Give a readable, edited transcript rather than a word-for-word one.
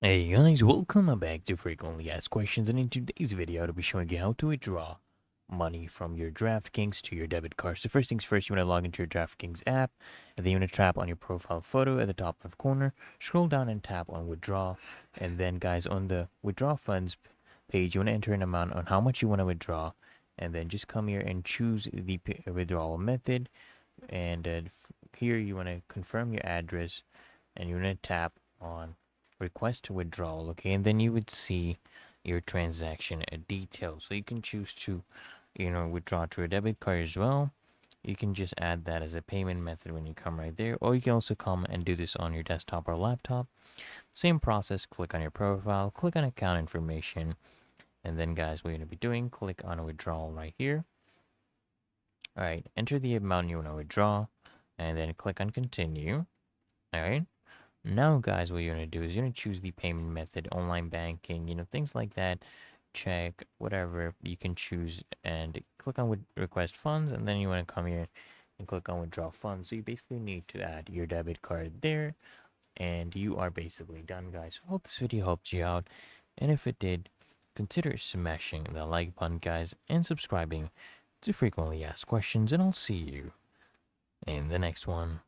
Hey guys, welcome back to Frequently Asked Questions, and in today's video I'll be showing you how to withdraw money from your Draftkings to your debit card. So first things first, you want to log into your Draftkings app, and then you want to tap on your profile photo at the top left corner, scroll down and tap on withdraw, and then guys, on the withdraw funds page, you want to enter an amount on how much you want to withdraw, and then just come here and choose the withdrawal method, and here you want to confirm your address, and you want to tap on request to withdrawal. Okay, and then you would see your transaction details, so you can choose to withdraw to a debit card as well. You can just add that as a payment method when you come right there, or you can also come and do this on your desktop or laptop. Same process. Click on your profile, click on account information, and then guys, what you're going to be doing, click on withdrawal right here. All right, enter the amount you want to withdraw, and then click on continue. All right, now guys, what you're going to do is you're going to choose the payment method, online banking, things like that, check, whatever you can choose, and click on request funds, and then you want to come here and click on withdraw funds. So you basically need to add your debit card there, and you are basically done, guys. I hope this video helped you out, and if it did, consider smashing the like button, guys, and subscribing to Frequently Asked Questions, and I'll see you in the next one.